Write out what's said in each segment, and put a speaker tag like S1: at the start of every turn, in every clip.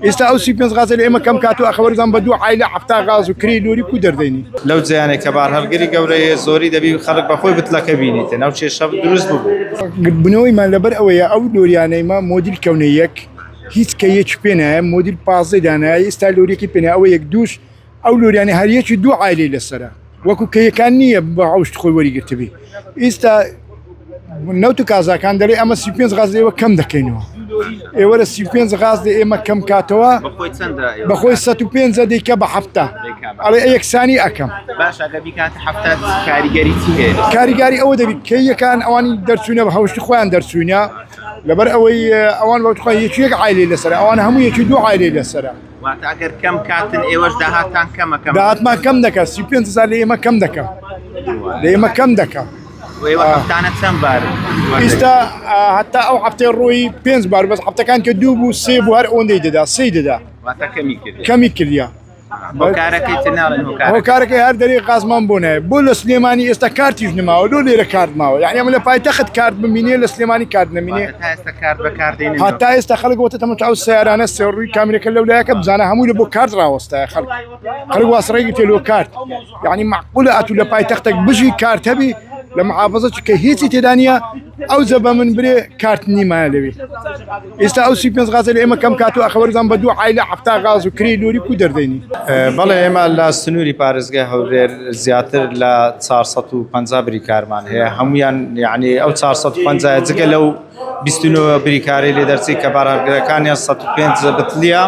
S1: ئێستا ئەو سی پێنج غازە لە ئێمە کەم کات و ئەخەوەرزان بە دوو عایلە هەفتا غاز و کری لۆری کو دەردەینی
S2: لەو جیانێک کە بار هەڵگری گەورەیە زۆری دەبی خەڵک بەخۆی بتلەکە بینیتە ناو کێشە دروست بوو
S1: بنەوەیمان لەبەر ئەوەیە ئەو لۆریانەیمە مۆدیل کەونە یەک هیچ کەیەک پێنایە مۆدیل پازەی دانایە ئێستا لۆریەکی پێنە ئەوە یەک دووش ئەو لۆریانە هەریەکی دوو عایلەی لەسەرە وەکو کەیەکان نییە بە ئەوشت خۆی وەریگرتبی ئێستا نەوت و کازاکان دەڵێ ئەمە سی پێنج غاز ئێوە کەم دەکەینەوە ئێوە لە سی پێنج غاز ئێمە کەم کاتەوە بەخۆی 105 دەیکە بە هەفتە ئەڵێ یەکسانی ئەەکەم کاریگاری ئەوە دەبیت کەیەکان ئەوانی دەرچوونە بە هەوشتی خۆیان دەرچوونە لەبەر ئەوەی ئەوان بەخۆی یەکێک عایلەی لەسەر ئەوان هەموو یەکی دوو عایلەی لەسەرە
S3: ئەگەر کەم کاتن ئێوەش داهاتان کەمەکەم
S1: داهاتمان کەم دەکات 35,000 لە ئێمە کەم دەکەم لە ئێمە کەم دەکەم
S3: هەفتانە چەند بار
S1: ئێستا هەتا ئەو هەفتەی ڕۆی 5 بار بەس هەفتەکان کە دوو بوو سێ بوو هەر ئەوەندەی دەدا سێی دەدا کەمی کردیا هۆکارەکەی هەر دەری غازمان بۆ نایە بۆ لە سلێمانی ئێستا کارتیش نماوە لۆ لێرە کارت ماوە یعنی ئەمە لە پایتەخت کارت ببینێ لە سلێمانی کارت نەمینێ هەتا ئێستا خەڵک بۆتە تەمەتە ئەو سیارانە سێڕووی کامێرەکە لەولایەکە بزانە هەمووی لە بۆ کارت ڕاوەستایە خەڵک واسڕێکی تێلۆ کارت یعنی معقولە ئەتوو لە پایتەختێک بژی کارت هەبی لە محافظە کە هیچی تێدانە ئەو زەبە من برێ کارت نیمایە لەوێ ئێستا ئەو سی پێنج غازە لە ئێمە کەم کات و ئەخەوەرزان بە دوو عایلە هەفتا غاز و کری لۆری کو دەردەینی
S2: بەڵێ ئێمە لە سنووری پارێزگای هەولێر زیاتر لە 450 بریکارمان هەیە هەمویان یعنی ئەو 450 جگە لەو 29 بریکاری لێ دەرچی کە بارهەڵگرەکانیان 105 بتلیە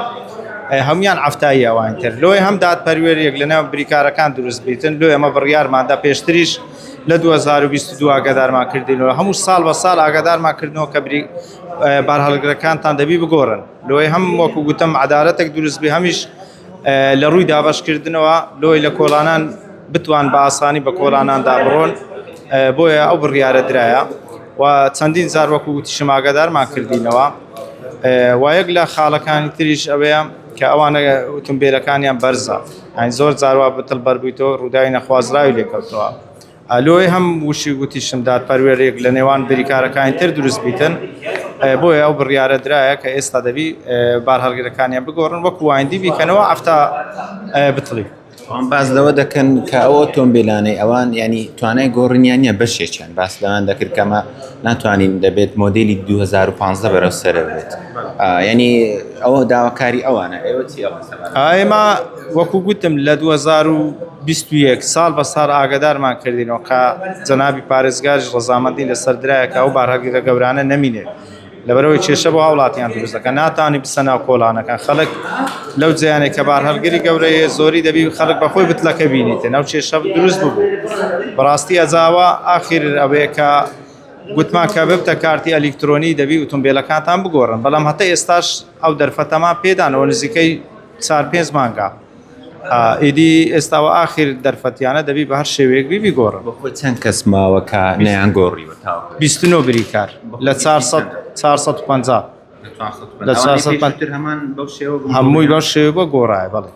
S2: هەمویان ئەفتایی ئەوانتر لۆی هەم دادپەروێریەک لەنێو بریکارەکان دروست بیتن لۆ ئەمە بڕیارماندا پێشتریش لە 2022 ئاگادارمان کردینەوە هەموو ساڵ بە ساڵ ئاگادارمان کردنەوە کە بارهەڵگرەکانتان دەبی بگۆڕن لۆی هەم وەکو گوتم عەدالەتێک دروست بی هەمیش لە ڕووی دابەشکردنەوە لۆی لە کۆڵانان بتوان بە ئاسانی بە کۆڵاناندا بڕۆن بۆیە ئەو بڕیارە درایە و چەندین جار وەکو گوتیشم ئاگادارمان کردینەوە و یەک لە خاڵەکانی تریش ئەوەیە کە ئەوانە ئۆتۆمبیلەکانیان بەرزە یعنی زۆر جاروا بتڵ بەربوویتەوە ڕووداوی نەخوازراوی لێکەوتەوە ئەلۆی هەم وشی گوتیشم دادپەروێرێک لە نێوان بریکارەکانی تر دروست بیتن بۆیە ئەو بڕیارە درایە کە ئێستا دەبی بارهەڵگرەکانیان بگۆڕن وەکو وایندی بیکەنەوە ئەفتا بتڵی
S3: باز لەوە دەکەن کە ئەو ئۆتۆمبیلانەی ئەوان ینی توانای گۆڕنیان نیە بەشێکیان باس لەوان دەکرد کەمە ناتوانین دەبێت مۆدیلی 2015 بەرەو سەرە بێت ینی ئەوە داواکاری ئەوانە ئێوە چی
S2: ئێمە وەکو گوتم لە 2021 ساڵ بە ساڵ ئاگادارمان کردینەوە کە جەنابی پارێزگاریش ڕەزامەندی لەسەر درایە کە ئەو بارهەڵگرە گەورانە نەمینێت لەبەرەوەی کێشە بۆ هاوڵاتیان دروست دەکەن ناتوانانی بچە ناو کۆڵانەکان خەڵک لەو جیانێک کە بارهەڵگری گەورەیە زۆری دەبی خەڵک بەخۆی بتلەکە بینیتە ناو کێشە دروست بوو بەڕاستی ئەجاوە ئاخر ئەوەیە کە گوتمان کە ببتە کارتی ئەلیکترۆنی دەبی ئۆتۆمبیلەکانتان بگۆڕن بەڵام هەتا ئێستاش ئەو دەرفەتەمان پێدانەوە نزیکەی 4-5 مانگا ئیدی ئێستاوە ئاخر دەرفەتیانە دەبی بە هەر شێوەیەک بیگۆڕن
S3: بۆ چەند کەس ماوە کە نەیان گۆڕیوە
S2: 29 بریکار لە 450 هەمووی بەو شێوە بۆ گۆڕایە بەڵێ